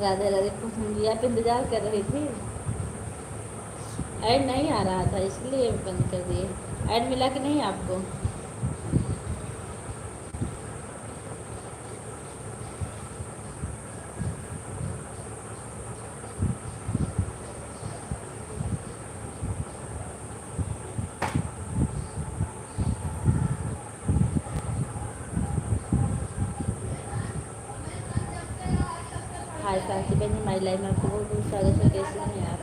राधे राधे भैया पे इंतज़ार कर रही थी। ऐड नहीं आ रहा था इसलिए बंद कर दिए। ऐड मिला कि नहीं आपको? हाय शांति बहन, माई लाइफ में आपको बहुत बहुत स्वागत है। कैसे हैं आप?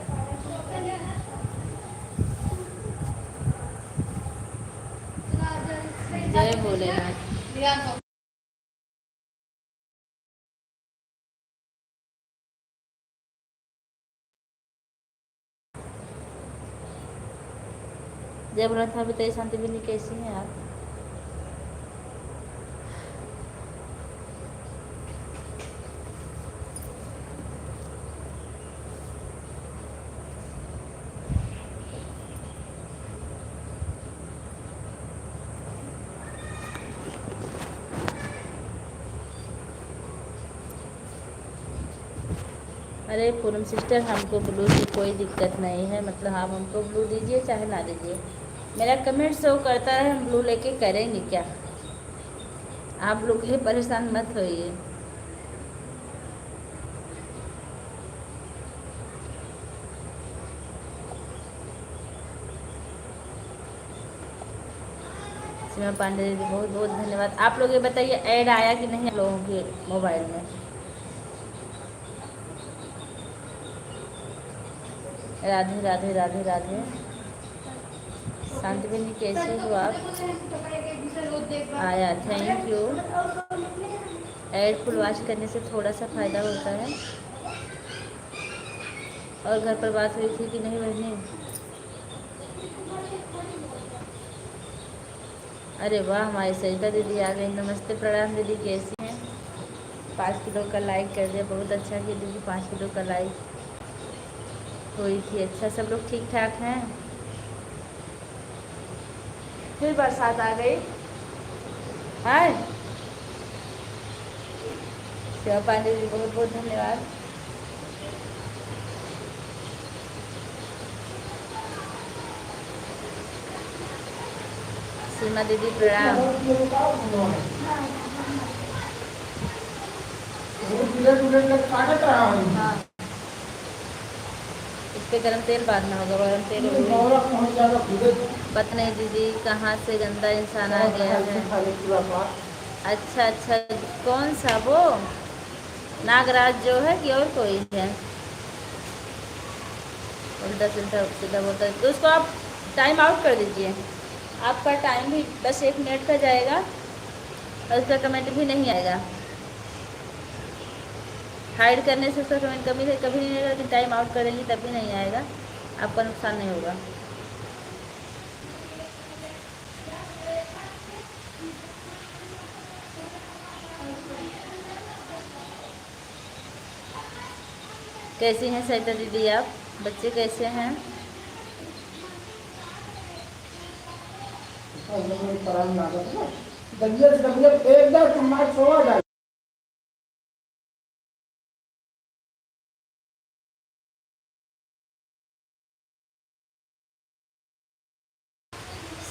जय भोलेनाथ। जय भोलेनाथ। आप बताइए शांति बहन, कैसी हैं आप? अरे पूनम सिस्टर, हमको ब्लू की कोई दिक्कत नहीं है। मतलब आप हमको ब्लू दीजिए चाहे ना दीजिए, मेरा कमेंट शो करता है, हम ब्लू लेके करेंगे क्या? आप ब्लू के लिए परेशान मत होइए। सीमा पांडे दीदी बहुत बहुत धन्यवाद। आप लोग ये बताइए, ऐड आया कि नहीं आप लोगों के मोबाइल में? राधे राधे राधे राधे। शांति बहन कैसे हो आप? आया, thank you. Add full watch करने से थोड़ा सा फ़ायदा होता है। और घर पर बात हुई थी कि नहीं बहनी? अरे वाह, हमारी सरिता दीदी आ गई। नमस्ते, प्रणाम दीदी, कैसी हैं? 5 किलो का लाइक कर दिया, बहुत अच्छा किया दीदी। 5 किलो का लाइक हुई थी। अच्छा, सब लोग ठीक ठाक हैं? फिर बरसात आ गई है। शिवा पांडे जी बहुत बहुत धन्यवाद। सीमा दीदी प्रणाम। हाँ, इस पे गरम तेल बांधना होगा, गरम तेल। पता नहीं दीदी कहाँ से गंदा इंसान आ गया है। अच्छा अच्छा, कौन सा वो नागराज जो है कि और कोई है? उल्टा सीधा सीधा बोलता है तो उसको आप टाइम आउट कर दीजिए। आपका टाइम भी बस 1 मिनट का जाएगा और उसका कमेंट भी नहीं आएगा। हाइड करने से उसका कमेंट कभी कभी नहीं आएगा, लेकिन टाइम आउट करेंगी तब भी नहीं आएगा। आपका नुकसान नहीं होगा। कैसी हैं सरिता दीदी आप? बच्चे कैसे हैं?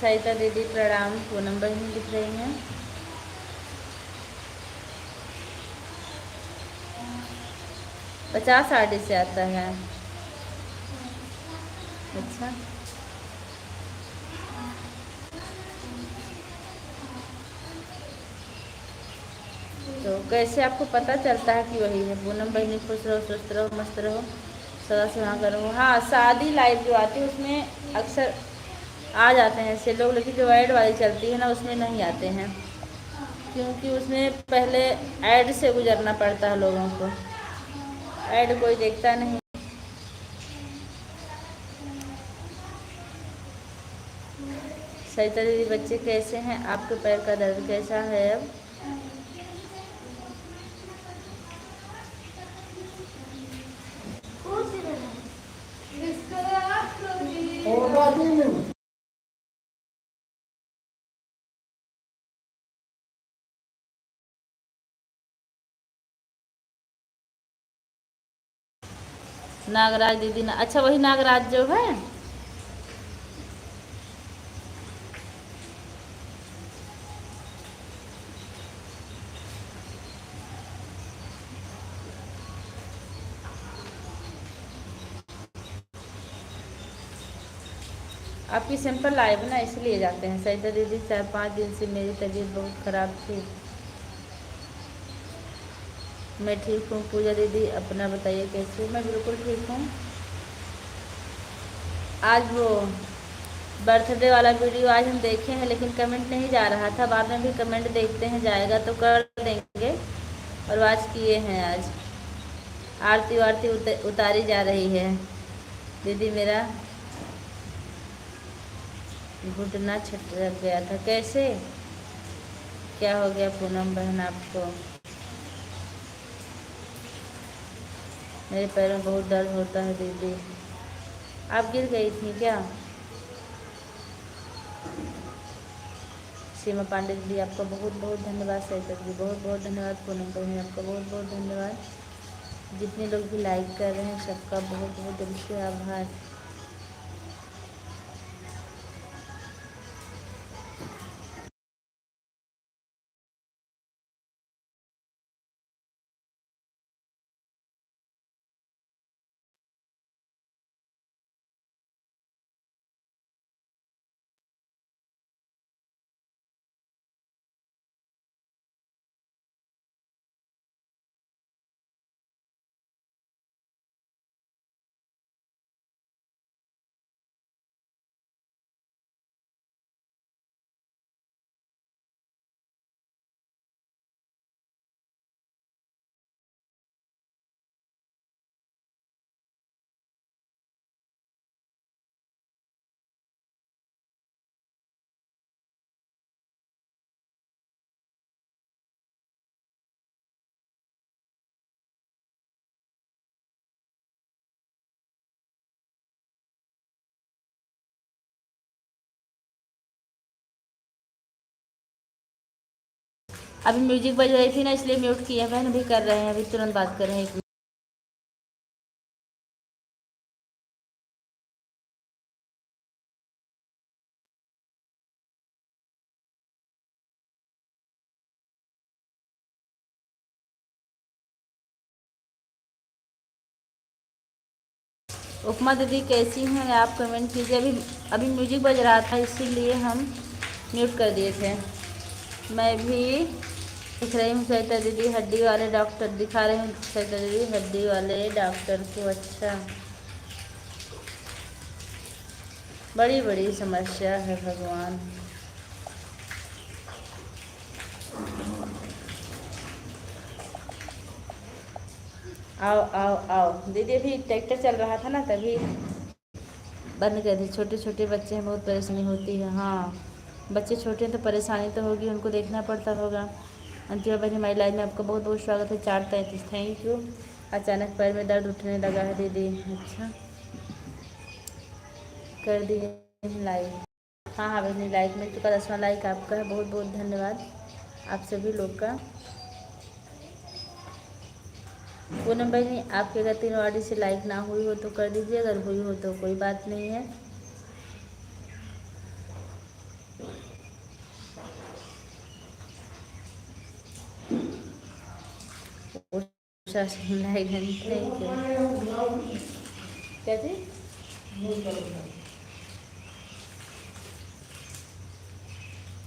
सरिता दीदी प्रणाम। फ़ोन नंबर ही नहीं दिख रही हैं। 50 आरडी से आता है। अच्छा, तो कैसे आपको पता चलता है कि वही है? पूनम बहनी खुश रहो, स्वस्थ रहो, मस्त रहो, सदा सुहागा रहो। हाँ, शादी लाइव जो आती है उसमें अक्सर आ जाते हैं ऐसे लोग, लेकिन जो ऐड वाली चलती है ना उसमें नहीं आते हैं, क्योंकि उसमें पहले ऐड से गुजरना पड़ता है लोगों को। ऐड कोई देखता नहीं। सरिता दीदी बच्चे कैसे हैं? आपके पैर का दर्द कैसा है अब? नागराज दीदी ना, अच्छा वही नागराज जो है। आपकी सिंपल लाइव ना इसलिए जाते हैं। सरिता दीदी 4-5 दिन से मेरी तबीयत बहुत ख़राब थी। मैं ठीक हूँ। पूजा दीदी अपना बताइए कैसे? मैं बिल्कुल ठीक हूँ। आज वो बर्थडे वाला वीडियो आज हम देखे हैं, लेकिन कमेंट नहीं जा रहा था। बाद में भी कमेंट देखते हैं, जाएगा तो कर देंगे। और आज किए हैं। आज आरती वारती उतारी जा रही है। दीदी मेरा घुटना छटक गया था। कैसे? क्या हो गया पूनम बहन आपको? मेरे पैरों में बहुत दर्द होता है दीदी। आप गिर गई थी क्या? सीमा पांडे दीदी आपका बहुत बहुत धन्यवाद। सरिता दीदी बहुत बहुत धन्यवाद। पूनम बहन आपका बहुत बहुत धन्यवाद। जितने लोग भी लाइक कर रहे हैं सबका बहुत बहुत दिल से आभार। अभी म्यूजिक बज रही थी ना, इसलिए म्यूट किया। बहन भी कर रहे हैं, अभी तुरंत बात कर रहे हैं। उपमा दीदी कैसी हैं आप? कमेंट कीजिए। अभी अभी म्यूजिक बज रहा था, इसीलिए हम म्यूट कर दिए थे। मैं भी दिख रही हूँ सरिता दीदी, हड्डी वाले डॉक्टर दिखा रही हूँ। सरिता दीदी हड्डी वाले डॉक्टर को? अच्छा, बड़ी बड़ी समस्या है भगवान। आओ आओ आओ दीदी। अभी ट्रैक्टर चल रहा था ना, तभी बंद कर दी। छोटे छोटे बच्चे हैं, बहुत परेशानी होती है। हाँ, बच्चे छोटे हैं तो परेशानी तो होगी, उनको देखना पड़ता होगा। अंतिमा बहन हमारी लाइफ में आपका बहुत बहुत स्वागत है। 4:33 थैंक यू। अचानक पैर में दर्द उठने लगा है दीदी। अच्छा, कर दिए लाइक? हाँ हाँ बहनी, लाइक मिल चुका। 10वां लाइक आपका है, बहुत बहुत धन्यवाद आप सभी लोग का। पूनम बहनी आपके अगर 3 से लाइक ना हुई हो तो कर दीजिए, अगर हुई हो तो कोई बात नहीं है। Usha Singh like thank you. क्या जी?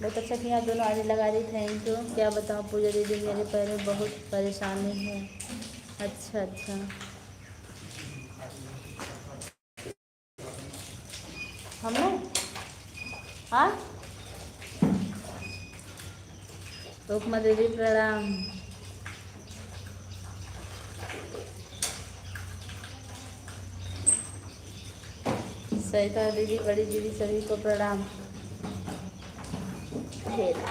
बहुत अच्छा किया, दोनों आने लगा दी। Thank you. क्या बताऊँ पूजा दीदी, मेरे पैर में बहुत परेशानी है। अच्छा अच्छा, हम लोग हाँ। उपमा दीदी प्रणाम। सरिता दीदी, बड़ी दीदी, सभी को प्रणाम। फिर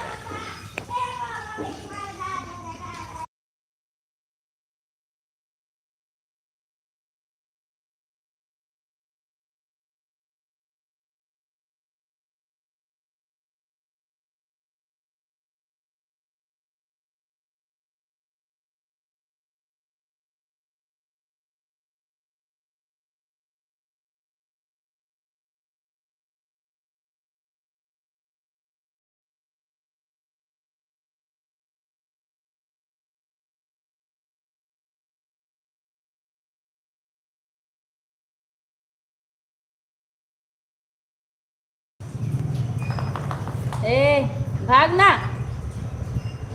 भागना,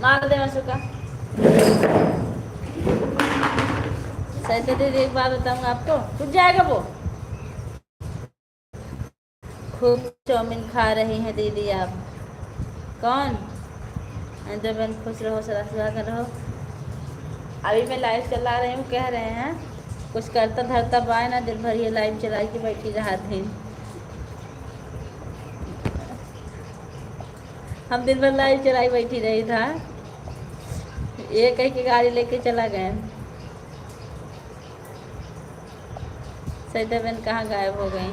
मार दे मसू का। सही तो दीदी एक बात बताऊंगा आपको, कुछ जाएगा वो। खूब चाउमीन खा रही हैं दीदी आप। कौन? अंजू बहन खुश रहो, सदा सदा कर रहो। अभी मैं लाइव चला रही हूँ, कह रहे हैं कुछ करता धरता पाए ना, दिन भर ये लाइव चला के बैठी रहा थी। हम दिन भर लाइव चलाई बैठी रही था, ये कह के गाड़ी लेके चला गए। सईदा बहन कहाँ गायब हो गई?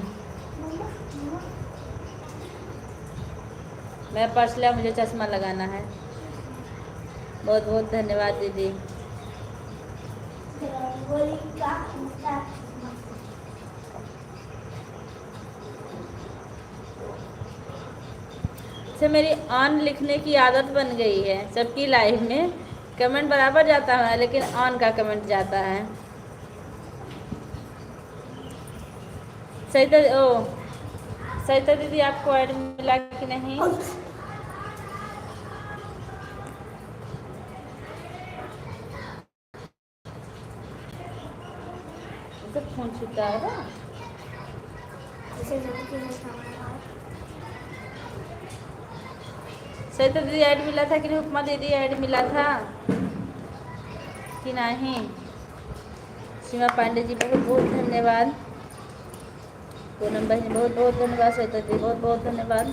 मैं पर्स लिया, मुझे चश्मा लगाना है। बहुत बहुत धन्यवाद दीदी। से मेरी ऑन लिखने की आदत बन गई है, सबकी लाइफ में कमेंट बराबर जाता है लेकिन ऑन का कमेंट जाता है। सईदा सईदा दीदी आपको ऐड मिला कि नहीं? फोन छूटा है ना। सईदा दीदी ऐड मिला था कि नहीं? उपमा दीदी ऐड मिला था कि नहीं? सीमा पांडे जी बहुत बहुत धन्यवाद। पूनम बहन बहुत बहुत धन्यवाद। सईदा दीदी बहुत बहुत धन्यवाद।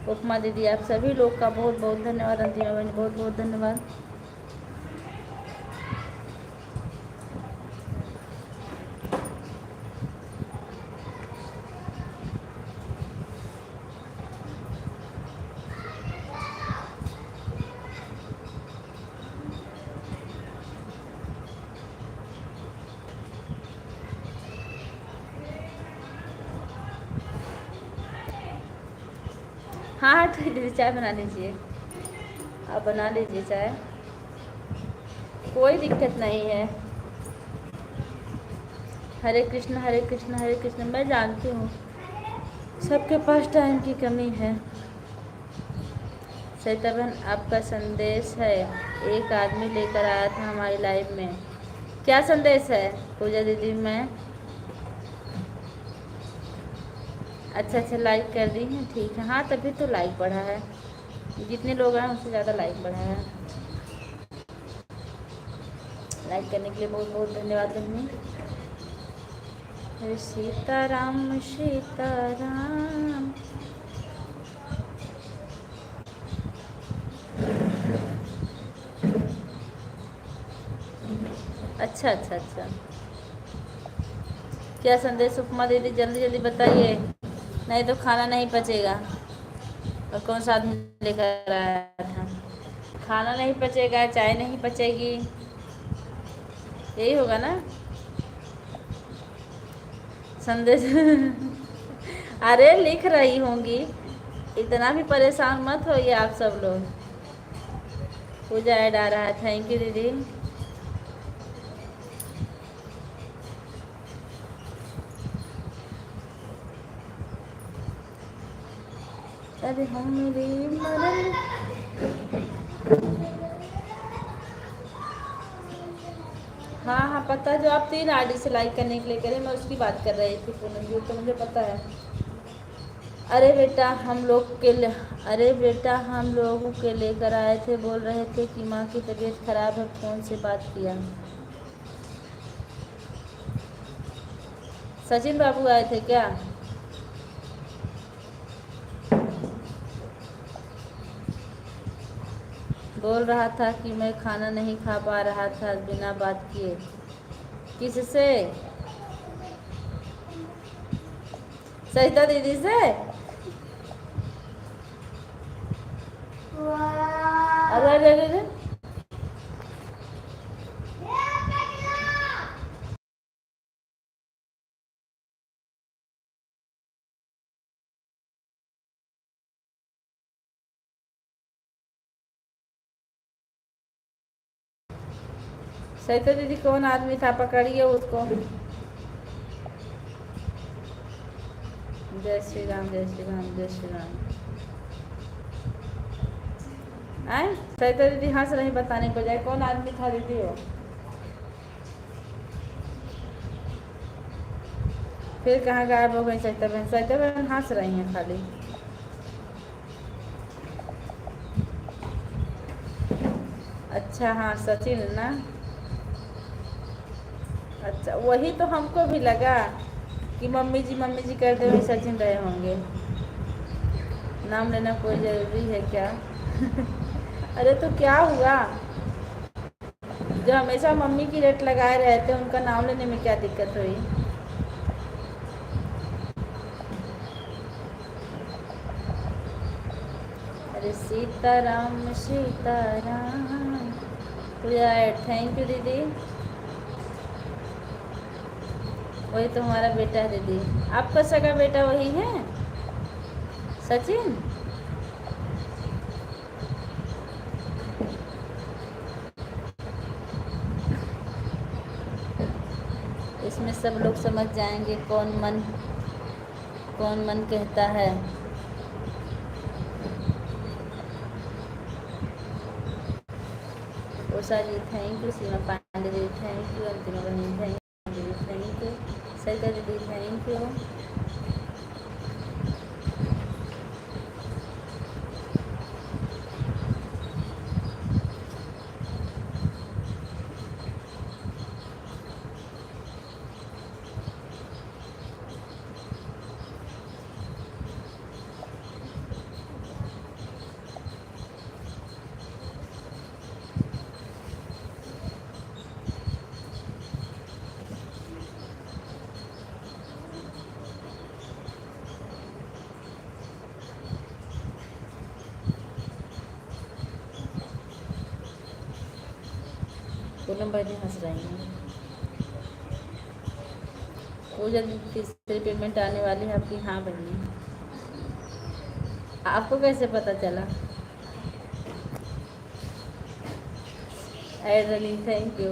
उपमा दीदी आप सभी लोग का बहुत बहुत धन्यवाद। अंतिमा बहन बहुत बहुत धन्यवाद। हाँ हाँ तो दीदी चाय बना लीजिए, आप बना लीजिए चाय, कोई दिक्कत नहीं है। हरे कृष्ण हरे कृष्ण हरे कृष्ण। मैं जानती हूँ सबके पास टाइम की कमी है। सईदा बहन आपका संदेश है, एक आदमी लेकर आया था हमारी लाइफ में। क्या संदेश है पूजा दीदी? मैं अच्छा लाइक कर दी हैं, ठीक है। हाँ तभी तो लाइक बढ़ा है, जितने लोग हैं उससे ज़्यादा लाइक बढ़ा है। लाइक करने के लिए बहुत बहुत धन्यवाद बहनी। सीताराम सीताराम। अच्छा, क्या संदेश उपमा दीदी? जल्दी जल्दी बताइए, नहीं तो खाना नहीं पचेगा। और कौन सा आदमी लेकर आया था? खाना नहीं पचेगा, चाय नहीं पचेगी, यही होगा ना संदेश। अरे लिख रही होंगी, इतना भी परेशान मत होइए आप सब लोग। पूजा ऐड आ रहा है, थैंक यू दीदी। अरे हम मेरी मरन। हाँ पता, जो आप 3 आईडी से लाइक करने के लिए करें, मैं उसकी बात कर रही थी पूनम जी, तो मुझे पता है। अरे बेटा हम लोगों के लेकर आए थे, बोल रहे थे कि माँ की तबीयत खराब है, फ़ोन से बात किया। सचिन बाबू आए थे क्या? बोल रहा था कि मैं खाना नहीं खा पा रहा था बिना बात किए। किससे? सईदा दीदी से। अरे सईदा दीदी कौन आदमी था, पकड़िए उसको। जय श्री राम जय श्री राम जय श्री राम। आए सरिता दीदी हंस रही बताने को जाए कौन आदमी था दीदी वो। फिर कहाँ गायब हो गई सरिता बहन? सरिता बहन हंस रही हैं खाली। अच्छा हाँ सचिन ना। अच्छा वही तो हमको भी लगा कि मम्मी जी करते हुए सचिन रहे होंगे। नाम लेना कोई ज़रूरी है क्या? अरे तो क्या हुआ, जो हमेशा मम्मी की रेट लगाए रहते हैं उनका नाम लेने में क्या दिक्कत हुई? अरे सीताराम सीताराम। तो यार थैंक यू दीदी। वही तो हमारा बेटा है दीदी। आपका सगा बेटा वही है सचिन? इसमें सब लोग समझ जाएंगे कौन मन कहता है। Usha ji thank you, Seema Pandey ji thank you, Antima बहन thank you, thank you, Sarita दीदी थैंक यू। पूनम भाई हंस रही हैं। पूजा तीसरी पेमेंट आने वाली है आपकी? हाँ बहनी। आपको कैसे पता चला? एडली थैंक यू।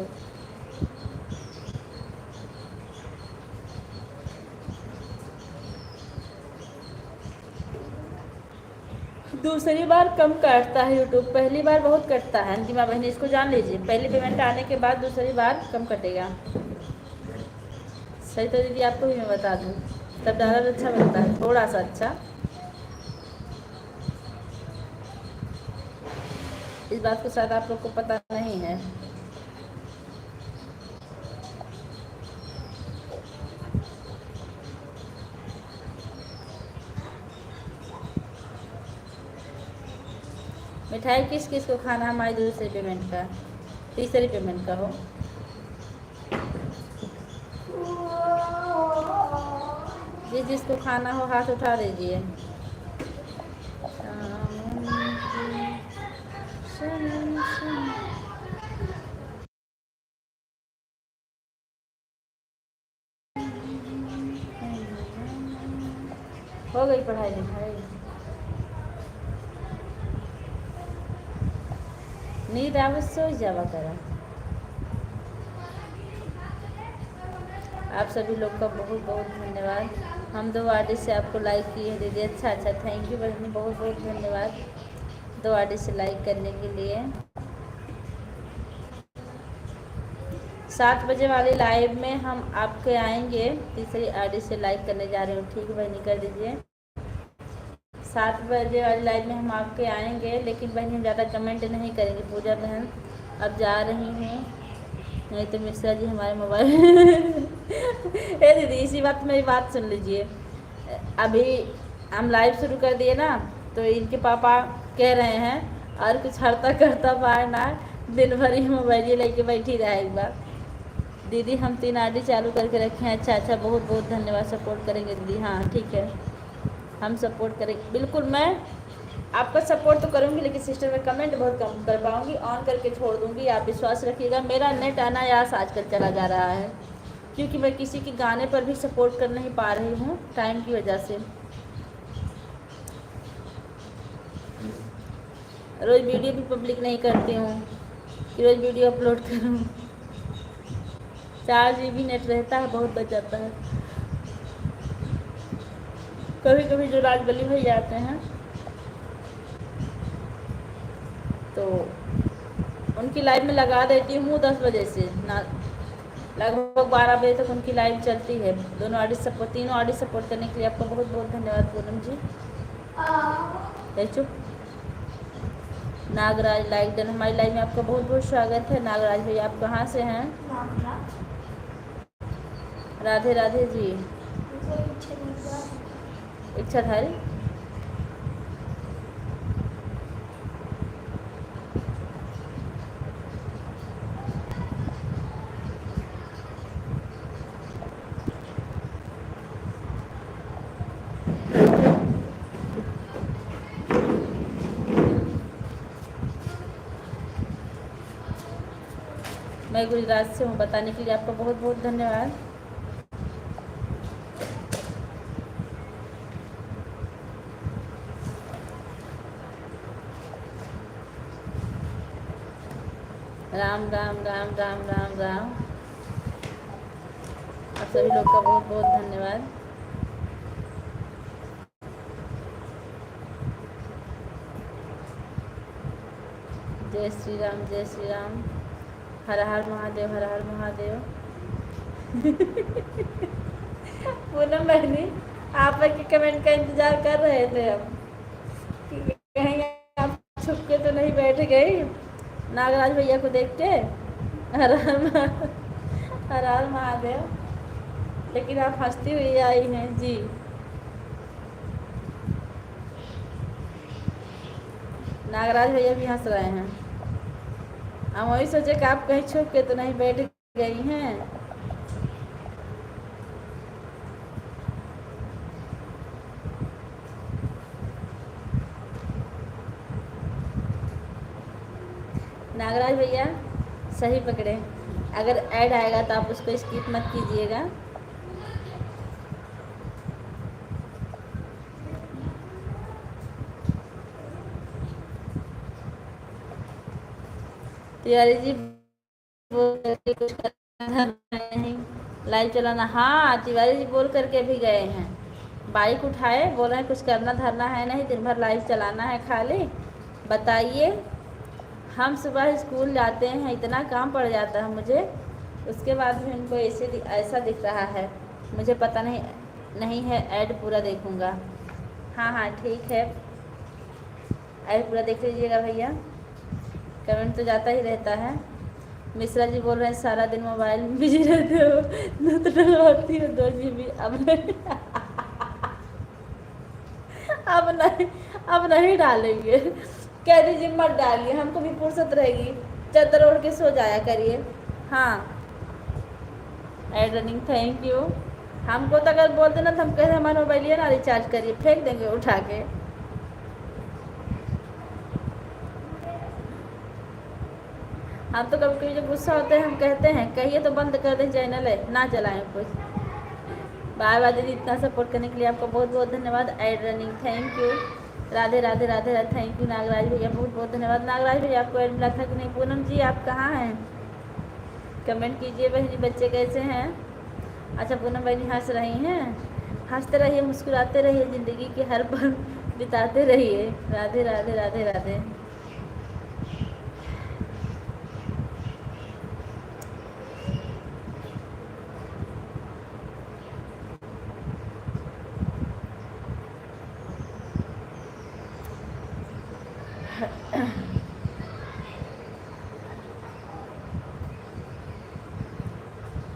दूसरी बार कम काटता है यूट्यूब, पहली बार बहुत कटता है। अंतिमा बहनी इसको जान लीजिए, पहली पेमेंट आने के बाद दूसरी बार कम कटेगा। सही तो दीदी आपको भी मैं बता दूँ, तब ज़्यादा अच्छा बनता है, थोड़ा सा अच्छा। इस बात को शायद आप लोग को पता नहीं है। मिठाई किस किस को खाना हमारी दूसरी पेमेंट का, तीसरी पेमेंट का हो? जिसको खाना हो हाथ उठा दीजिए। हो गई पढ़ाई लिखाई? नींद आवे सो जावा करा। आप सभी लोग का बहुत बहुत धन्यवाद। हम 2 आईडी से आपको लाइक किए हैं दीदी। अच्छा थैंक यू बहनी, बहुत बहुत धन्यवाद 2 आईडी से लाइक करने के लिए। 7 बजे वाली लाइव में हम आपके आएंगे, तीसरी आईडी से लाइक करने जा रहे हो। ठीक है बहनी कर दीजिए। 7 बजे वाली लाइव में हम आपके आएंगे, लेकिन बहनी हम ज़्यादा कमेंट नहीं करेंगे। पूजा बहन अब जा रही हैं, नहीं तो मिश्रा जी हमारे मोबाइल ए दीदी इसी बात मेरी बात सुन लीजिए। अभी हम लाइव शुरू कर दिए ना, तो इनके पापा कह रहे हैं और कुछ हरता करता पाए ना, दिन भर ही मोबाइल लेके बैठी रहे। एक बार दीदी हम 3 आईडी चालू करके रखे हैं। अच्छा बहुत बहुत धन्यवाद, सपोर्ट करेंगे दीदी। हाँ ठीक है, हम सपोर्ट करेंगे बिल्कुल। मैं आपका सपोर्ट तो करूँगी, लेकिन सिस्टर में कमेंट बहुत कम कर पाऊँगी, ऑन करके छोड़ दूँगी। आप विश्वास रखिएगा, मेरा नेट अनायास आजकल चला जा रहा है, क्योंकि मैं किसी के गाने पर भी सपोर्ट कर नहीं पा रही हूँ टाइम की वजह से। रोज़ वीडियो भी पब्लिक नहीं करती हूँ कि रोज़ वीडियो अपलोड करूँ। 4 GB नेट रहता है, बहुत बच जाता है। कभी कभी जो राज गली में जाते हैं तो उनकी लाइव में लगा देती हूँ 10 बजे से ना, लगभग 12 बजे तक उनकी लाइव चलती है। दोनों आईडी सपोर्ट, तीनों आईडी सपोर्ट करने के लिए आपका बहुत बहुत धन्यवाद पूनम जी। चुप। नागराज लाइक डन, हमारी लाइव में आपका बहुत बहुत स्वागत है। नागराज भैया आप कहाँ से हैं? राधे राधे जी। इच्छाधारी मैं गुजरात से हूँ, बताने के लिए आपका बहुत बहुत धन्यवाद। राम राम राम राम राम राम। आप सभी लोग का बहुत बहुत धन्यवाद। जय श्री राम, जय श्री राम। हर हर महादेव, हर हर महादेव। पूनम बहनी आप के कमेंट का इंतजार कर रहे थे हम कि कहीं आप छुप के तो नहीं बैठ गई नागराज भैया को देख के। हर हर महादेव। लेकिन आप हंसती हुई आई हैं जी। नागराज भैया भी हंस रहे हैं। हम वही सोचे कि आप कहीं छुप के तो नहीं बैठ गई हैं। नागराज भैया सही पकड़े, अगर ऐड आएगा तो आप उसको स्किप मत कीजिएगा। तिवारी जी कुछ करना नहीं, लाइव चलाना। हाँ तिवारी जी बोल करके भी गए हैं, बाइक उठाए, बोल रहे हैं कुछ करना धरना है नहीं, दिन भर लाइव चलाना है खाली। बताइए, हम सुबह स्कूल जाते हैं, इतना काम पड़ जाता है मुझे, उसके बाद भी उनको ऐसा दिख रहा है। मुझे पता नहीं है, ऐड पूरा देखूँगा। हाँ हाँ ठीक है, ऐड पूरा देख लीजिएगा भैया, कमेंट तो जाता ही रहता है। मिश्रा जी बोल रहे हैं सारा दिन मोबाइल में बिजी रहते हो, तो डलवाती हो 2 GB। अब नहीं डालेंगे, कह दीजिए मत डालिए, हमको भी फुर्सत रहेगी, चादर ओढ़ के सो जाया करिए। हाँ एड रनिंग, थैंक यू। हमको तो अगर बोलते ना तो हम कहते हमारा मोबाइल ना रिचार्ज करिए, फेंक देंगे उठा के। हम तो कभी कभी जब गुस्सा होते हैं हम कहते हैं कहिए तो बंद कर दें चैनल है, ना चलाएं कुछ। बाय बाय दीदी, इतना सपोर्ट करने के लिए आपका बहुत बहुत धन्यवाद। Ed running, thank you. Radhe Radhe Radhe Radhe, thank you. Nagraj भैया बहुत बहुत धन्यवाद। नागराज भैया आपको ऐड मिला था कि नहीं? पूनम जी आप कहाँ हैं? कमेंट कीजिए बहनी, बच्चे कैसे हैं? अच्छा पूनम बहनी हंस रही हैं, हंसते रहिए, मुस्कुराते रहिए, ज़िंदगी के हर पल बिताते रहिए। राधे राधे राधे राधे।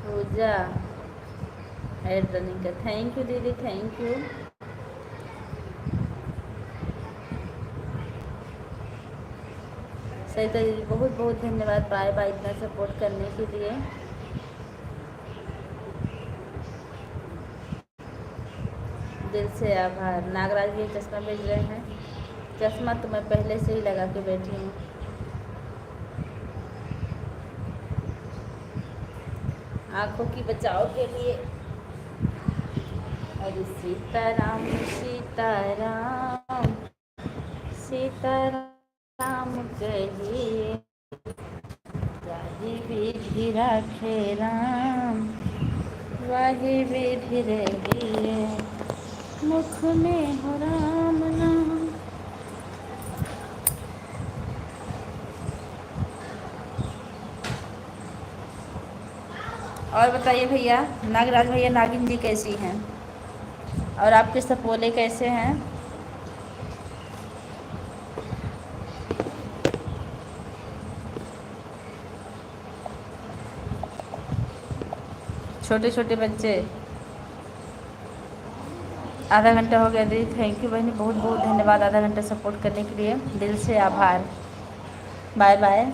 पूजा एड रनिंग का, थैंक यू दीदी, थैंक यू। सरिता दीदी बहुत बहुत धन्यवाद, बाय बाय, इतना सपोर्ट करने के लिए। दिल से आभार। नागराज भी चश्मा भेज रहे हैं, चश्मा तो मैं पहले से ही लगा के बैठी हूँ। आँखों की बचाव के लिए। अरे सीताराम सीताराम सीताराम कहिए, जाहि विधि राखे राम, वाहि विधि रहिए, मुख में हो राम नाम। और बताइए भैया, नागराज भैया नागिन जी कैसी हैं, और आपके सपोले कैसे हैं? छोटे छोटे बच्चे। आधा घंटा हो गया दीदी। थैंक यू बहनी, बहुत बहुत धन्यवाद आधा घंटा सपोर्ट करने के लिए, दिल से आभार। Bye bye.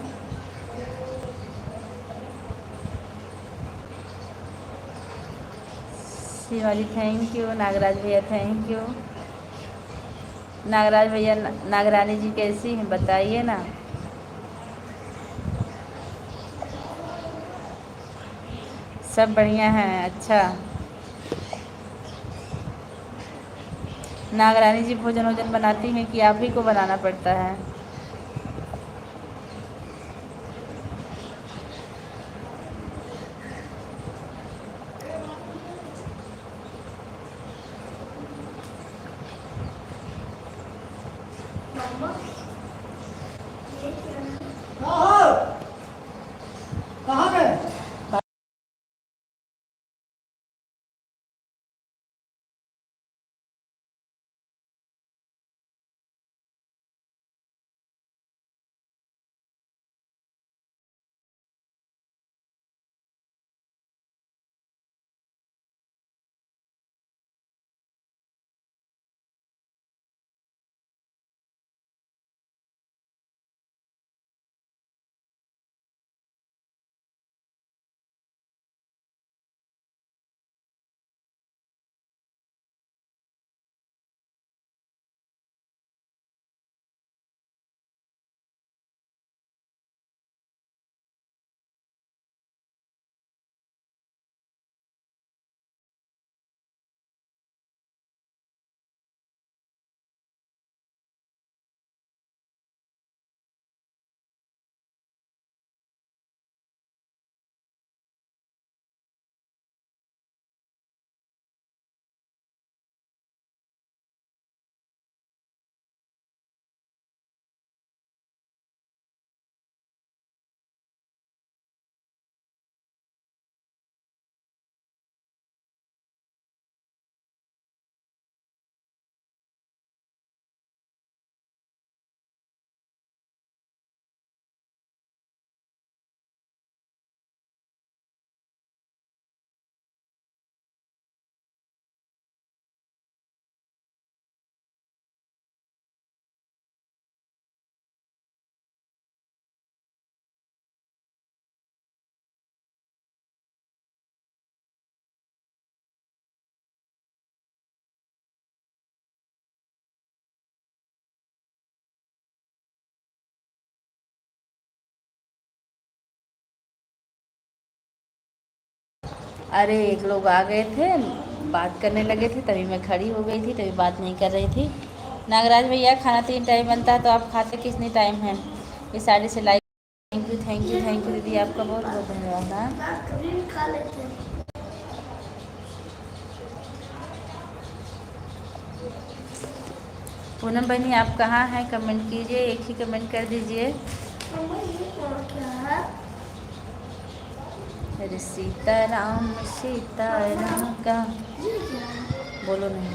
Shivali thank you, Nagraj भैया थैंक यू। नागराज भैया नागरानी जी कैसी हैं बताइए ना। सब बढ़िया हैं। अच्छा, नागरानी जी भोजन वोजन बनाती हैं कि आप ही को बनाना पड़ता है? कहाँ गए? अरे एक लोग आ गए थे, बात करने लगे थे, तभी मैं खड़ी हो गई थी, तभी बात नहीं कर रही थी। नागराज भैया खाना 3 टाइम बनता है तो आप खाते कितनी टाइम हैं? इस साइड से like. Thank you thank you thank you दीदी, आपका बहुत बहुत धन्यवाद। हाँ, पूनम बहनी आप कहाँ हैं? कमेंट कीजिए, एक ही कमेंट कर दीजिए। अरे सीताराम सीताराम का बोलो नहीं।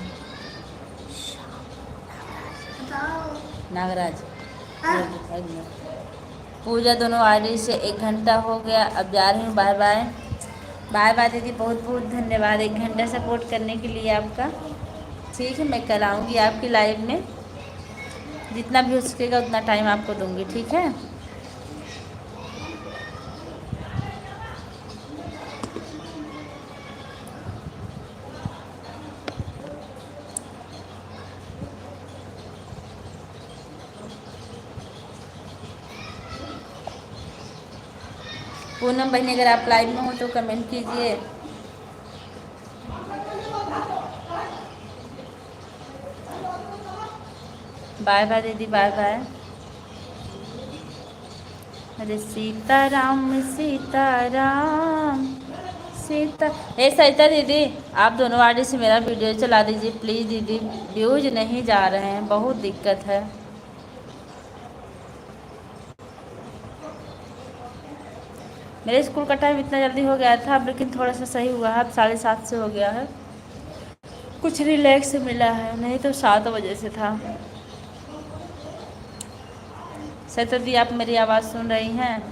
नागराज पूजा दोनों आईडी से 1 घंटा हो गया, अब जा रही हूँ। Bye bye. बाय बाय दीदी, बहुत बहुत धन्यवाद 1 घंटा सपोर्ट करने के लिए आपका। ठीक है, मैं कल आऊँगी आपकी लाइव में, जितना भी हो सकेगा उतना टाइम आपको दूँगी, ठीक है? पूनम बहनी अगर आप लाइव में हो तो कमेंट कीजिए। बाय बाय दीदी, बाय बाय। अरे सीताराम सीताराम सीता। हे सरिता दीदी, आप दोनों आईडी से मेरा वीडियो चला दीजिए प्लीज़ दीदी, व्यूज नहीं जा रहे हैं, बहुत दिक्कत है। मेरे स्कूल का टाइम इतना जल्दी हो गया था, लेकिन थोड़ा सा सही हुआ है, अब 7:30 से हो गया है, कुछ रिलैक्स मिला है, नहीं तो 7 बजे से था। सरिता दी, आप मेरी आवाज़ सुन रही हैं?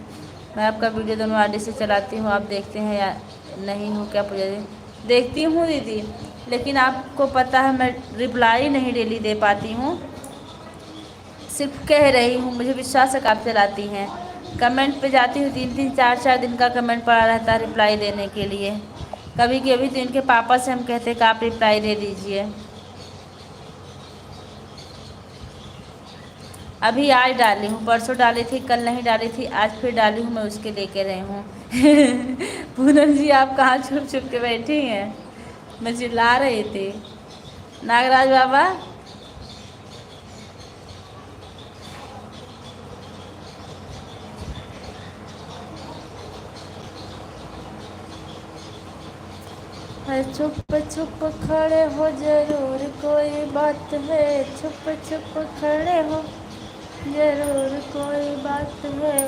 मैं आपका वीडियो दोनों आईडी से चलाती हूँ, आप देखते हैं या नहीं हो क्या पूजा दी? देखती हूँ दीदी, लेकिन आपको पता है मैं रिप्लाई नहीं डेली दे पाती हूँ, सिर्फ कह रही हूँ, मुझे विश्वास है कि आप चलाती हैं। कमेंट पे जाती हूँ, 3-3 4-4 दिन का कमेंट पड़ा रहता है रिप्लाई देने के लिए। कभी कभी तो इनके पापा से हम कहते हैं कि आप रिप्लाई दे दीजिए। अभी आज डाली हूँ, परसों डाली थी, कल नहीं डाली थी, आज फिर डाली हूँ, मैं उसके लेके रही हूँ। पूनम जी, आप कहाँ छुप छुप के बैठी हैं? मैं चिल्ला रही थी। नागराज बाबा, छुप छुप खड़े हो, जरूर कोई बात है, छुप छुप खड़े हो, जरूर कोई बात है,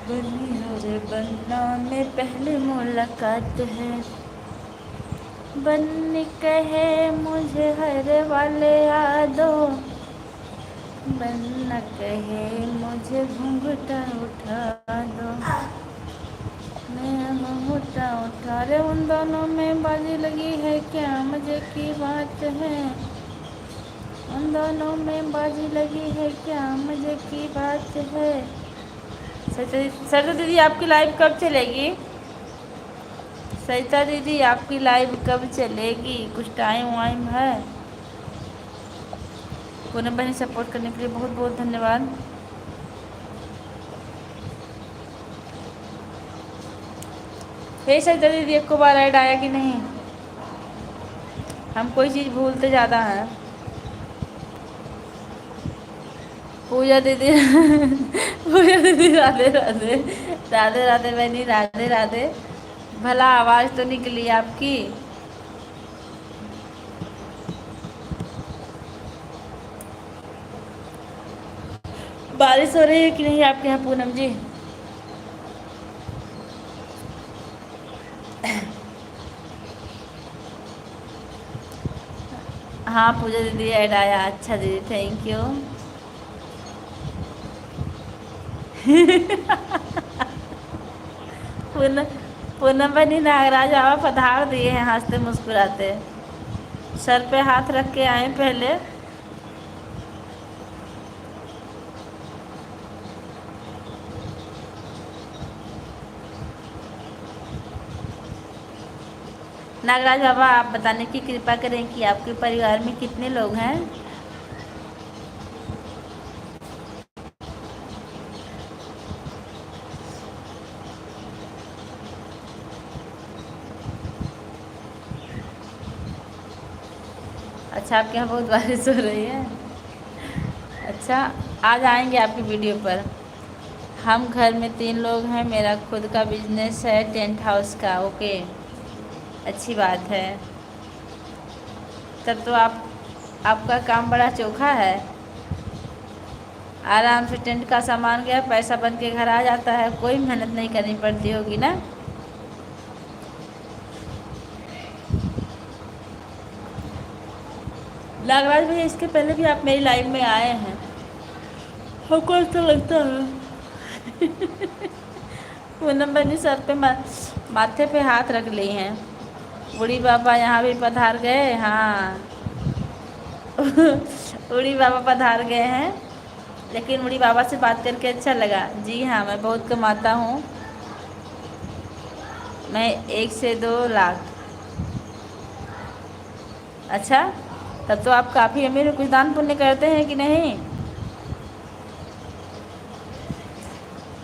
बनी हर बन्ना में पहली मुलाकात है, बन्नी कहे मुझे हर वाले यादों, बन्ना कहे मुझे घूंघटा उठा दो, मैं घूंघटा उठा रे, उन दोनों में बाजी लगी है क्या, मजे की बात है, उन दोनों में बाजी लगी है क्या, मजे की बात है। सरिता दीदी, आपकी लाइव कब चलेगी? सरिता दीदी, आपकी लाइव कब चलेगी? कुछ टाइम वाइम है? पूनम बहन, सपोर्ट करने के लिए बहुत बहुत धन्यवाद। हे सरिता दीदी, एक को बार ऐड आया कि नहीं? हम कोई चीज़ भूलते ज़्यादा हैं। पूजा दीदी, पूजा दीदी, राधे राधे, राधे राधे बहनी, राधे राधे। भला आवाज़ तो निकली आपकी। बारिश हो रही है कि नहीं आपके यहाँ पूनम जी? हाँ पूजा दीदी ऐड आया, अच्छा दीदी, थैंक यू। पूनम पूनम बनी, नागराज बाबा पधार दिए हैं हंसते मुस्कुराते, सर पे हाथ रख के आए पहले। नागराज बाबा, आप बताने की कृपा करें कि आपके परिवार में कितने लोग हैं? अच्छा, आपके यहाँ बहुत बारिश हो रही है? अच्छा, आज आएंगे आपकी वीडियो पर। हम घर में 3 लोग हैं, मेरा खुद का बिजनेस है टेंट हाउस का। ओके, अच्छी बात है, तब तो आपका काम बड़ा चोखा है। आराम से टेंट का सामान गया, पैसा बन के घर आ जाता है, कोई मेहनत नहीं करनी पड़ती होगी ना? नागराज भैया, इसके पहले भी आप मेरी लाइव में आए हैं, हमको अच्छा लगता है। पूनम बनी सर पे माथे पे हाथ रख ली हैं। बूढ़ी बाबा यहाँ भी पधार गए। हाँ, बूढ़ी बाबा पधार गए हैं, लेकिन बूढ़ी बाबा से बात करके अच्छा लगा। जी हाँ, मैं बहुत कमाता हूँ, मैं 1 से 2 लाख। अच्छा, तब तो आप काफ़ी अमीर हो, कुछ दान पुण्य करते हैं कि नहीं?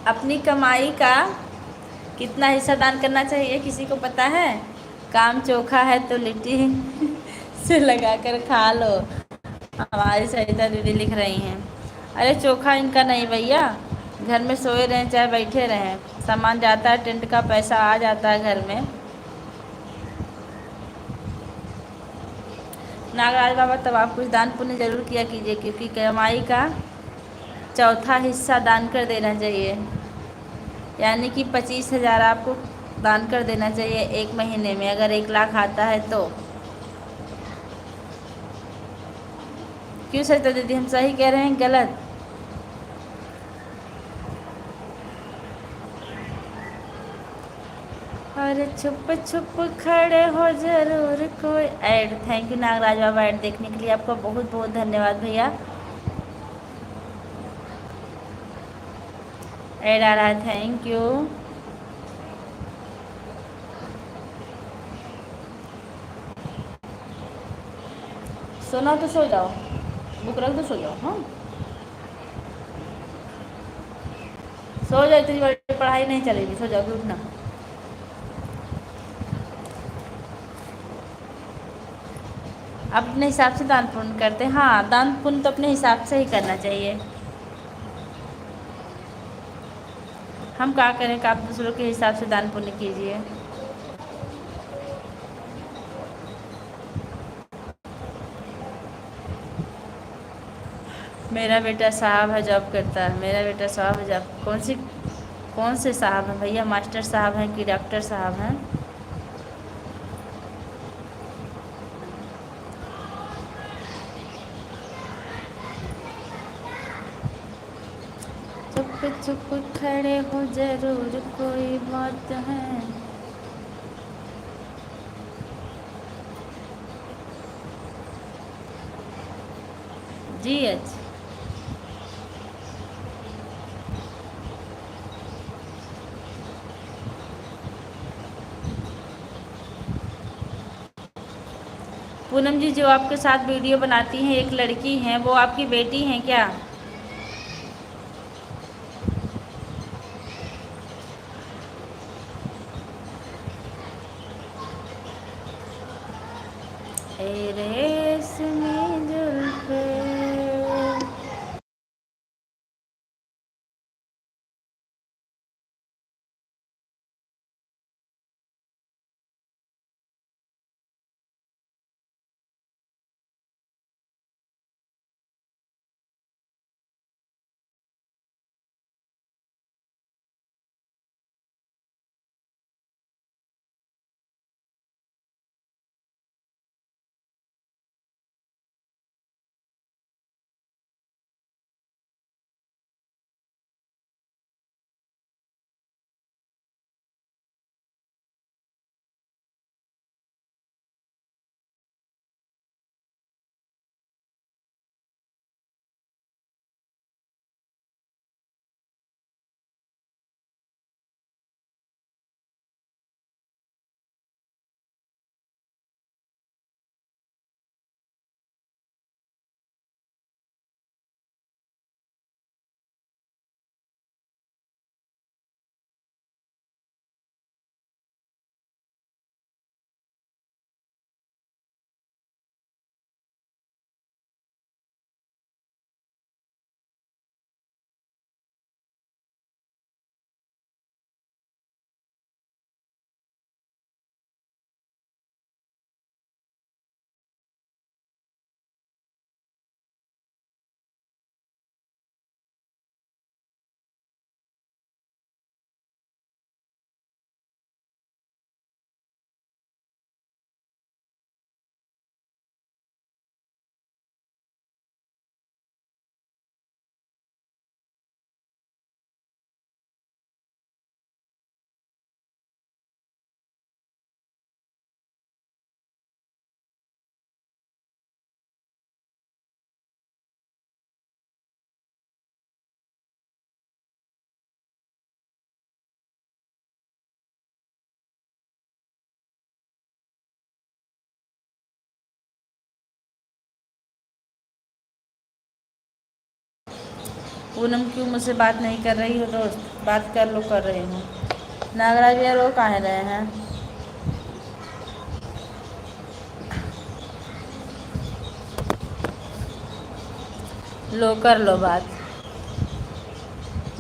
अपनी कमाई का कितना हिस्सा दान करना चाहिए, किसी को पता है? काम चोखा है तो लिट्टी से लगा कर खा लो, हमारी सरिता दीदी लिख रही हैं। अरे चोखा इनका नहीं भैया, घर में सोए रहें चाहे बैठे रहें, सामान जाता है, टेंट का पैसा आ जाता है घर में। नागराज बाबा, तब आप कुछ दान पुण्य जरूर किया कीजिए, क्योंकि कमाई का चौथा हिस्सा दान कर देना चाहिए। यानी कि 25,000 आपको दान कर देना चाहिए 1 महीने में, अगर 1 लाख आता है तो। क्यों सरिता दीदी, हम सही कह रहे हैं गलत? अरे छुप छुप खड़े हो जरूर कोई ऐड। थैंक यू नागराज बाबा, ऐड देखने के लिए आपका बहुत बहुत धन्यवाद भैया। ऐड आ रहा है, थैंक यू। सोना तो सो जाओ, बुक रख दो, सो जाओ। हाँ सो जाओ, इतनी बड़ी पढ़ाई नहीं चलेगी, सो जाओ, उठना। अपने हिसाब से दान पुण्य करते हैं। हाँ, दान पुण्य तो अपने हिसाब से ही करना चाहिए। हम क्या करें कि आप दूसरों के हिसाब से दान पुण्य कीजिए। मेरा बेटा साहब है, जॉब करता है। मेरा बेटा साहब है जॉब। कौन से साहब हैं भैया? मास्टर साहब हैं कि डॉक्टर साहब हैं? चुप चुप खड़े हो जरूर कोई बात है। जी अच्छा। पूनम जी, जो आपके साथ वीडियो बनाती हैं एक लड़की हैं, वो आपकी बेटी हैं क्या? ए रेशमी जुल्फे। पूनम क्यों मुझसे बात नहीं कर रही हो दोस्त? बात कर लो। कर रही हूँ। नागराज भैया रो कहाँ रहे हैं? लो कर लो बात।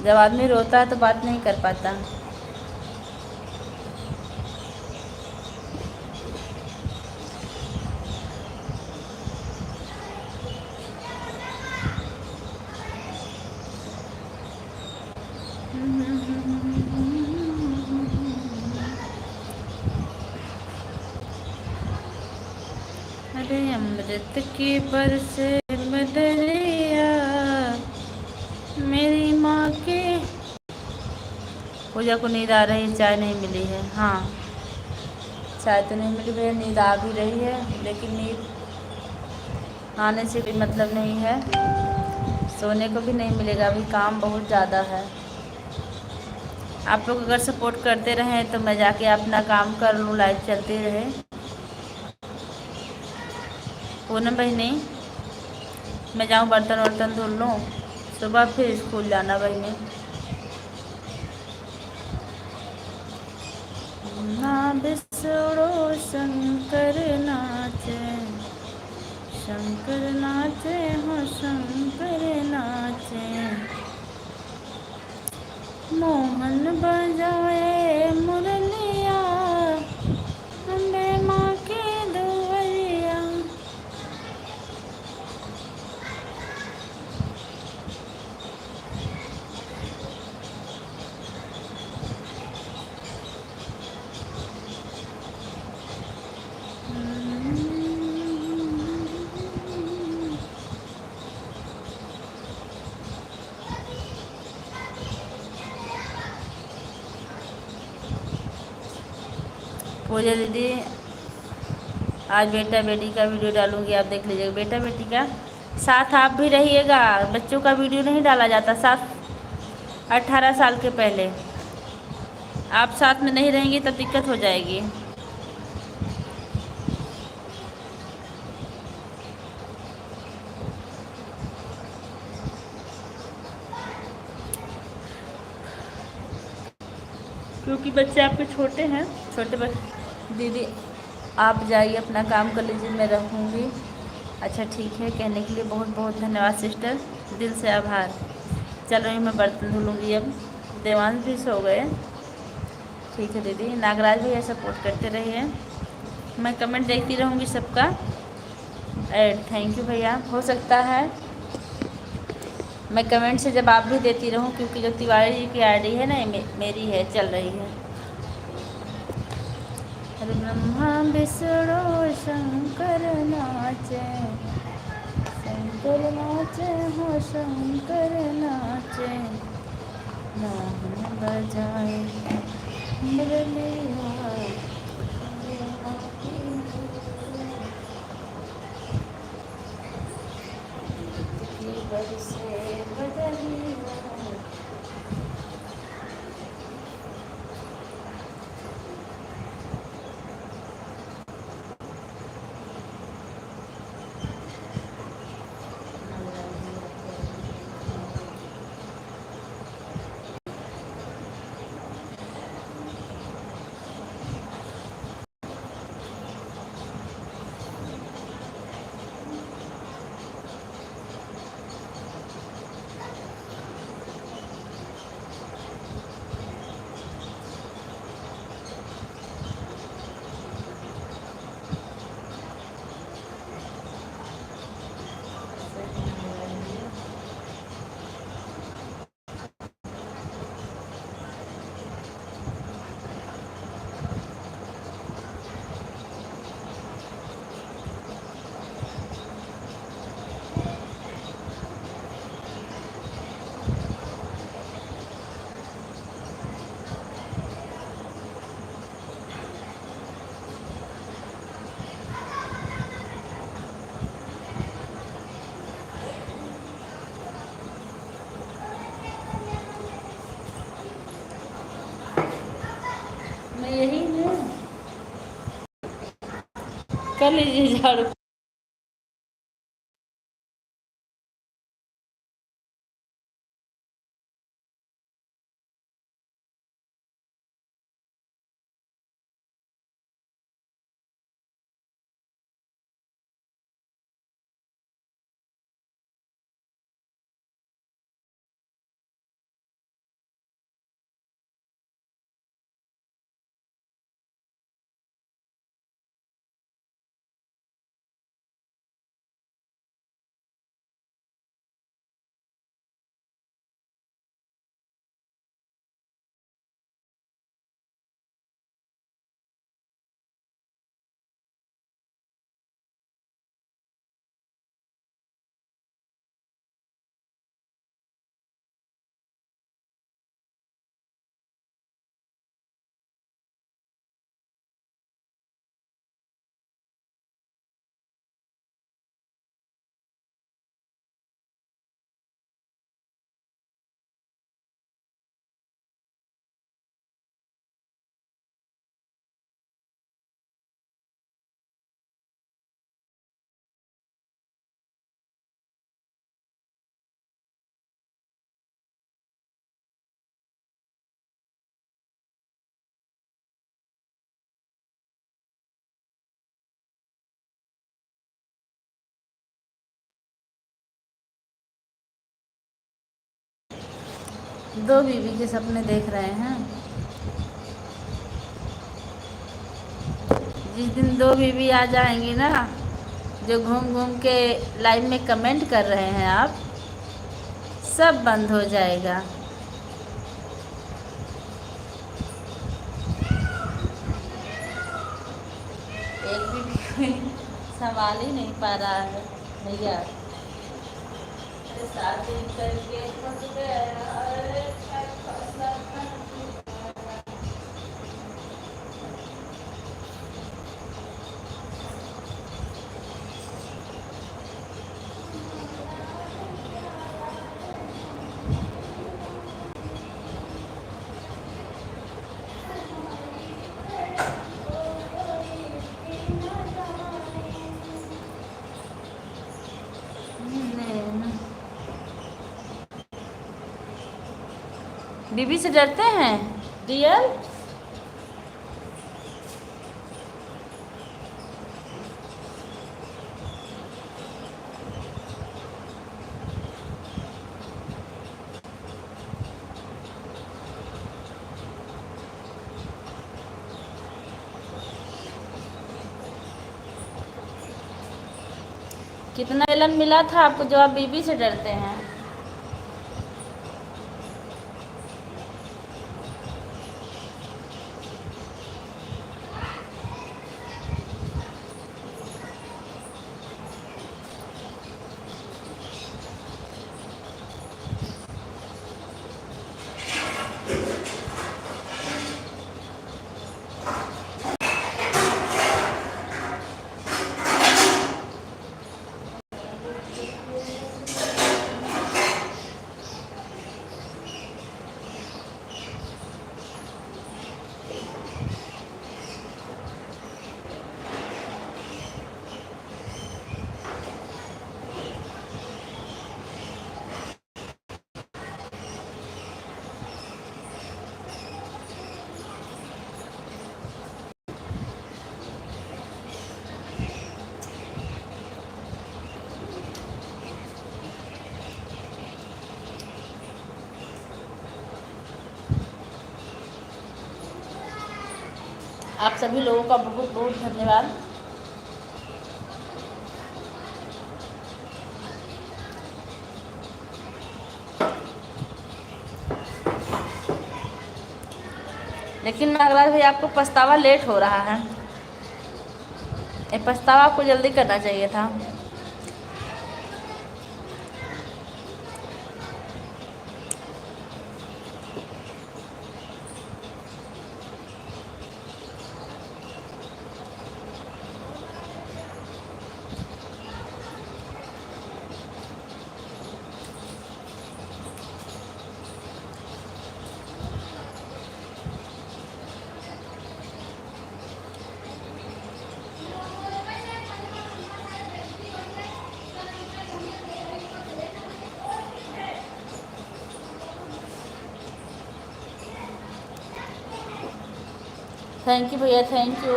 जब आदमी रोता है तो बात नहीं कर पाता। रेत की बरसे बदरिया मेरी माँ के। पूजा को नींद आ रही है, चाय नहीं मिली है। हाँ, चाय तो नहीं मिली भैया, नींद आ भी रही है, लेकिन नींद आने से भी मतलब नहीं है, सोने को भी नहीं मिलेगा, अभी काम बहुत ज़्यादा है। आप लोग अगर सपोर्ट करते रहें तो मैं जाके अपना काम कर लूँ, लाइफ चलती रहे। पूनम बहनी, मैं जाऊँ बर्तन वर्तन धुल लूँ, सुबह फिर स्कूल जाना बहनी। ना बिसरो शंकर नाचे, शंकर नाचे हो शंकर नाचे, मोहन बजाए मुरलिया अम्बे माँ के दुवरिया। पूजा दीदी, आज बेटा बेटी का वीडियो डालूंगी, आप देख लीजिएगा। बेटा बेटी का साथ आप भी रहिएगा, बच्चों का वीडियो नहीं डाला जाता साथ 18 साल के पहले। आप साथ में नहीं रहेंगी तब दिक्कत हो जाएगी। क्योंकि बच्चे आपके छोटे हैं, छोटे बच्चे। दीदी आप जाइए, अपना काम कर लीजिए, मैं रहूँगी। अच्छा ठीक है, कहने के लिए बहुत बहुत धन्यवाद सिस्टर, दिल से आभार। चल रही मैं बर्तन धुलूँगी अब, देवांश भी सो गए। ठीक है दीदी, नागराज भैया सपोर्ट करते रहिए, मैं कमेंट देखती रहूँगी सबका। एड थैंक यू भैया। हो सकता है मैं कमेंट से जब आप भी देती रहूँ, क्योंकि जो तिवारी जी की आईडी है ना, ये मेरी है, चल रही है। अरे ब्रह्मा विष्णु शंकर नाचे, शंकर नाचे हो शंकर नाचे, मोहन बजाए मुरलिया। बरसे बदलिया। मैं यही हूँ, कर लीजिए झाड़ू। दो बीवी के सपने देख रहे हैं। जिस दिन दो बीवी आ जाएंगी ना, जो घूम घूम के लाइव में कमेंट कर रहे हैं आप, सब बंद हो जाएगा। एक भी कोई संभाल ही नहीं पा रहा है भैया। शादी करके फंस गया, अरे फंसा। बीबी से डरते हैं रियल? कितना एलन मिला था आपको जो आप बीबी से डरते हैं? आप सभी लोगों का बहुत बहुत धन्यवाद। लेकिन नागराज भाई आपको पछतावा लेट हो रहा है। ये पछतावा आपको जल्दी करना चाहिए था। थैंक यू भैया, थैंक यू।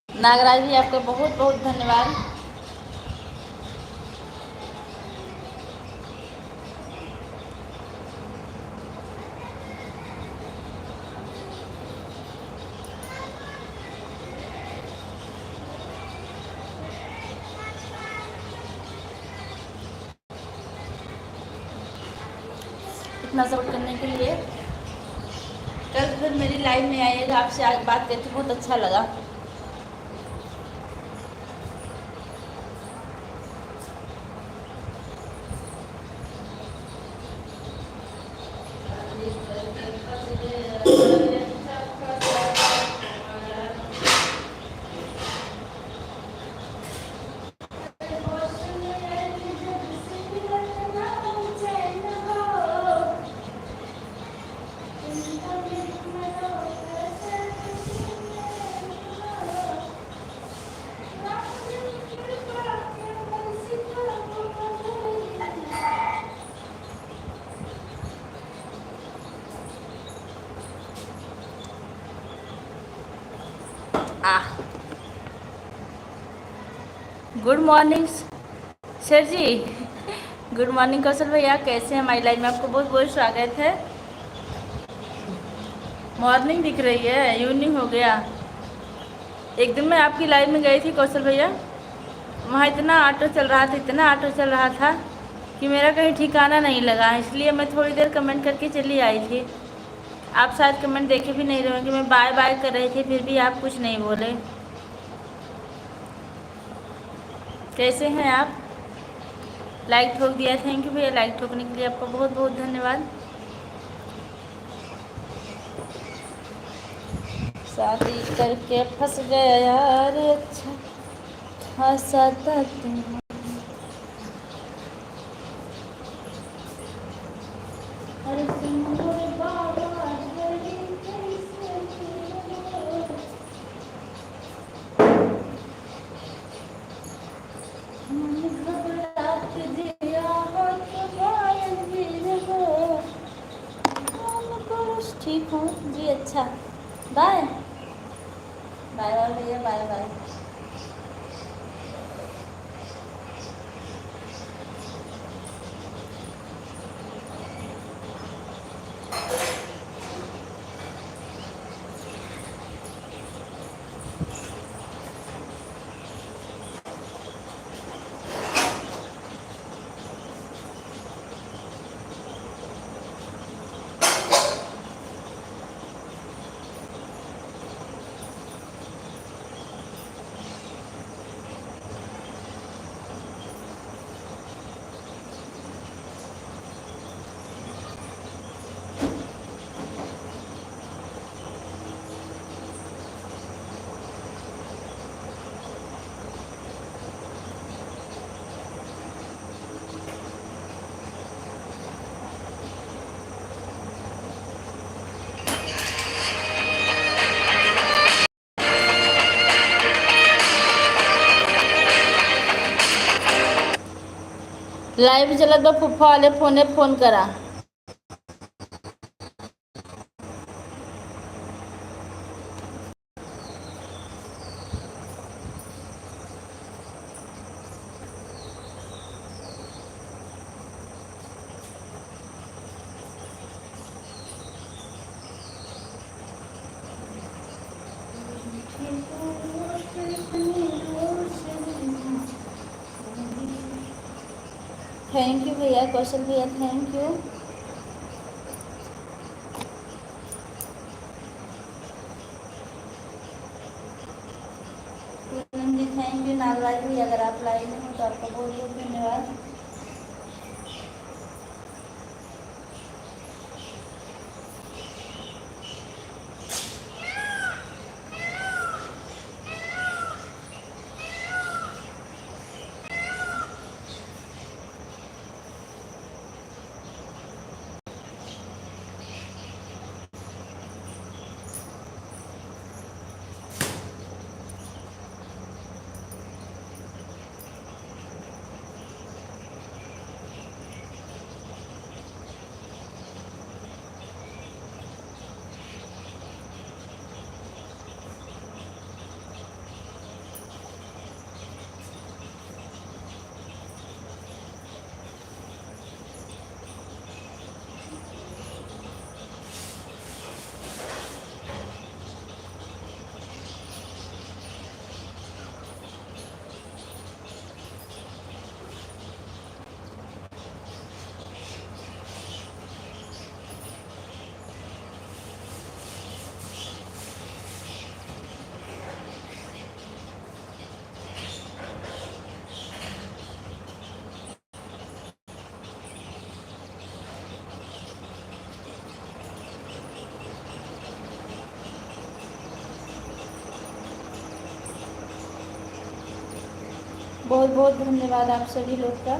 नागराज जी आपका बहुत बहुत धन्यवाद। इतना सपोर्ट करने के लिए। कल फिर मेरी लाइव में आइएगा, आपसे आज बात करके बहुत अच्छा लगा। गुड मॉर्निंग सर जी। गुड मॉर्निंग कौशल भैया, कैसे हैं? हमारी लाइफ में आपको बहुत बहुत स्वागत है। मॉर्निंग दिख रही है, इवनिंग हो गया। एक दिन मैं आपकी लाइव में गई थी कौशल भैया, वहाँ इतना ऑटो चल रहा था, इतना ऑटो चल रहा था कि मेरा कहीं ठिकाना नहीं लगा, इसलिए मैं थोड़ी देर कमेंट करके चली आई थी। आप शायद कमेंट देखे भी नहीं रहोगे, मैं बाय बाय कर रही थी फिर भी आप कुछ नहीं बोले। कैसे हैं आप? लाइक ठोक दिया, थैंक यू भैया। लाइक ठोकने के लिए आपका बहुत बहुत धन्यवाद। शादी करके फंस गया यार, अच्छा खासा था तुम। अरे सुनो रे बाबा, गली कैसे जीऊं? मन घबरात दिया हो तो घायल भी रहो। ठीक हूँ जी, अच्छा बाय बाय बाय भैया, बाय बाय। लाइव चलत बा, फुफ्फा वाले फोन करा। थैंक यू भैया, कौशल भैया thank you. Poonam ji thank you. Nagraj भी, अगर आप लाइव में हो तो आपका बहुत बहुत धन्यवाद। बहुत बहुत धन्यवाद आप सभी लोग का।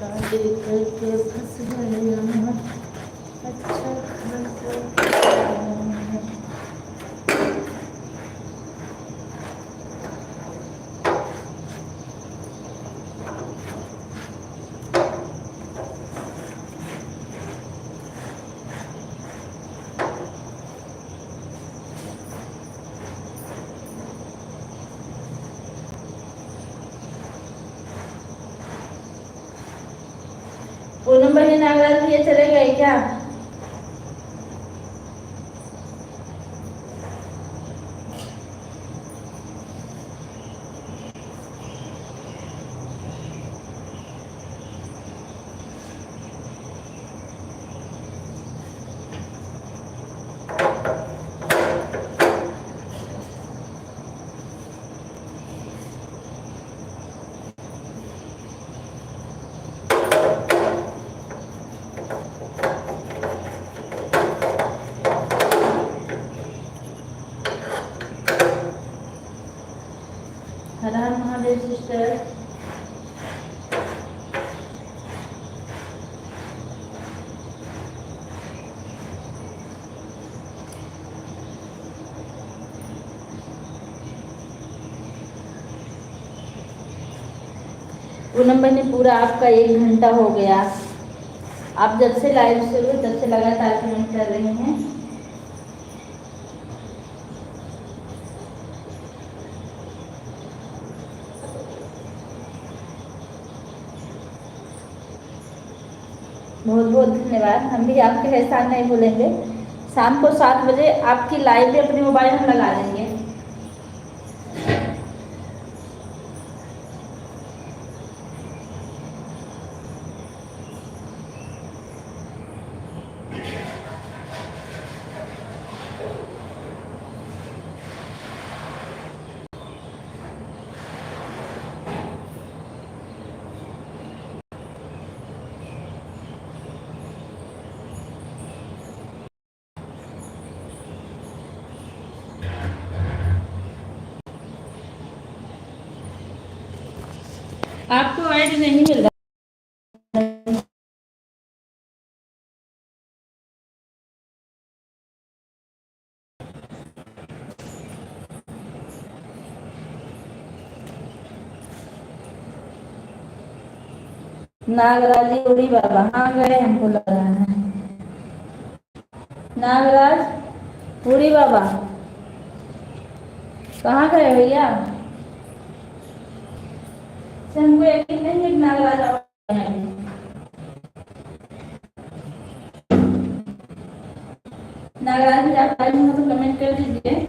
शादी करके फंस गया, अच्छा खासा पूनम बहन नागराज भैया चले गए क्या? हर हर महादेव सिस्टर। पूनम बहन पूरा आपका 1 घंटा हो गया। आप जब से लाइव शुरू हुई तब से लगातार कमेंट कर रहे हैं। बहुत बहुत धन्यवाद। हम भी आपके एहसान नहीं भूलेंगे। शाम को 7 बजे आपकी लाइव भी अपने मोबाइल में लगा देंगे। आपको ऐड नहीं मिल रहा। नागराज उड़ी बाबा हाँ गए, हमको लग रहा है। नागराज उड़ी बाबा कहाँ गए भैया? हमको यकीन नहीं है नागराज आए। नागराज जी आप आए हो तो कमेंट कर दीजिए।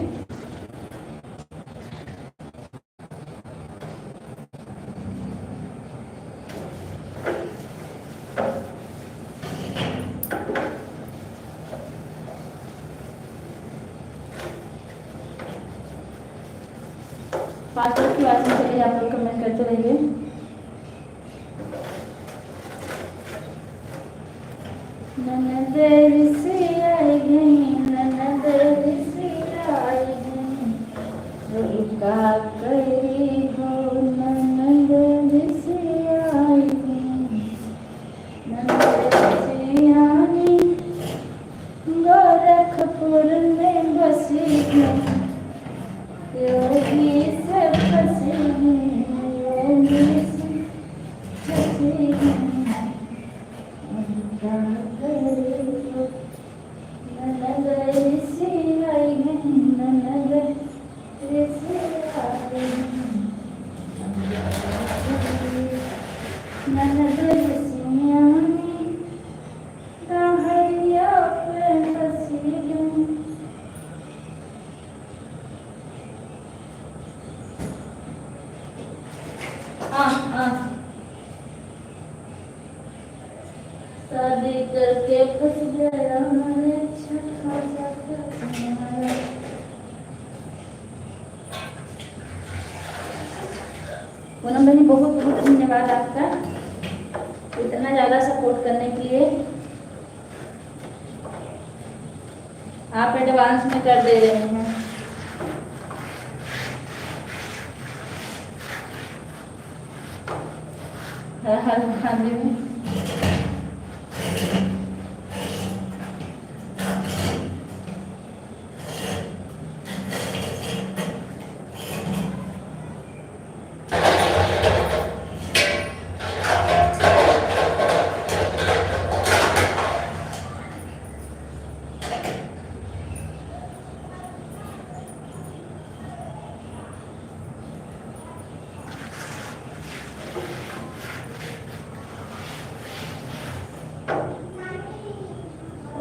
पासवर्ड की बात नहीं चलिए, आप लोग कमेंट करते रहिए। ननद से आई गई, ननद से आई गई, का करी हो ननद से आई गई, ननद से आई गोरख ननद सियानी राहरिया पे फंसी गई। शादी करके फंस गया हमारे छठा जाकर। पूनम बहनी बहुत बहुत धन्यवाद आपका इतना ज़्यादा सपोर्ट करने के लिए। आप एडवांस में कर दे रहे हैं। हर हर महादेव।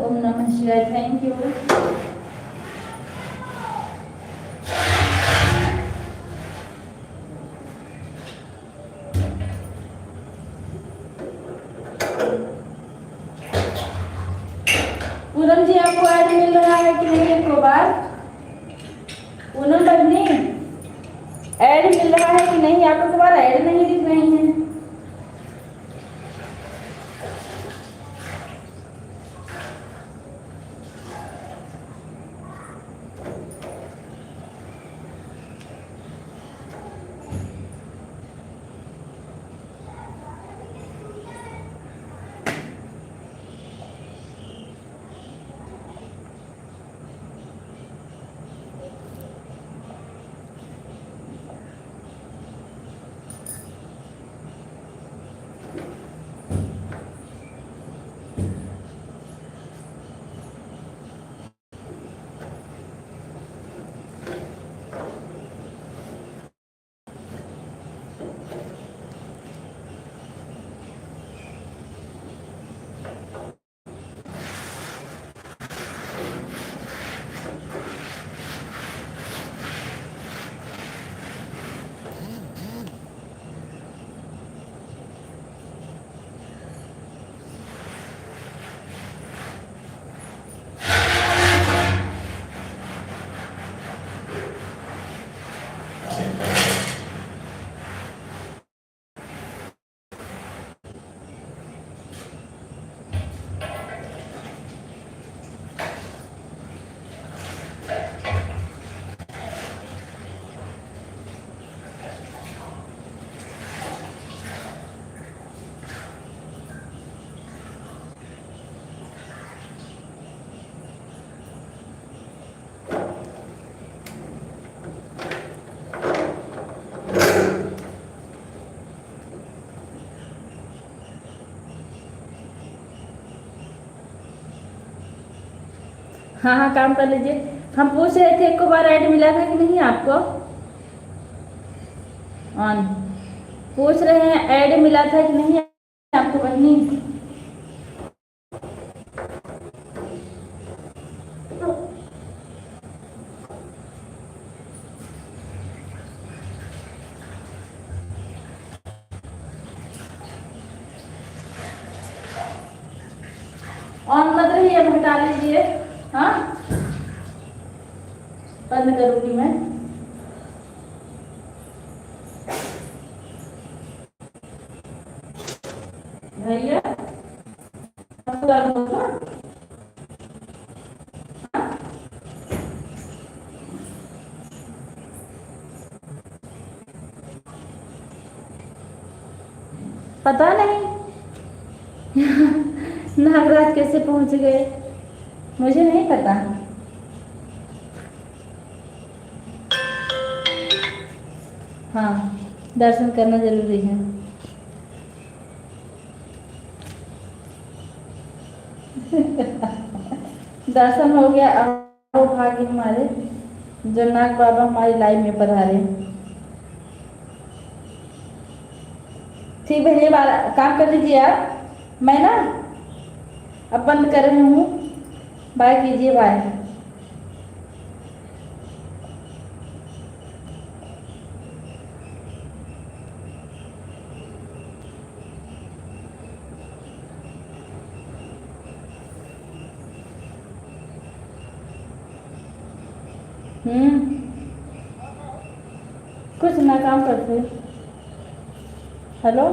ओम नमः शिवाय। Thank you. पूनम जी आपको ऐड मिल रहा है कि नहीं? एक बार पूनम बहनी ऐड मिल रहा है कि नहीं? आपको दोबारा ऐड नहीं दिख रही है। हाँ हाँ काम कर लीजिए। हम पूछ रहे थे एक बार ऐड मिला था कि नहीं आपको? ऑन पूछ रहे हैं ऐड मिला था कि नहीं आपको बहनी? ऑन मत रही है, हटा लीजिए। हाँ बंद करूंगी मैं। भैया पता नहीं नागराज कैसे पहुंच गए, मुझे नहीं पता। हाँ दर्शन करना जरूरी है। दर्शन हो गया। अब भाग्य हमारे जो नाग बाबा हमारी लाइफ में पधारे। ठीक बहन, ये काम कर लीजिए आप, मैं ना अब बंद कर रही हूँ। बाय कीजिए, बाय। कुछ ना, काम करते। हेलो।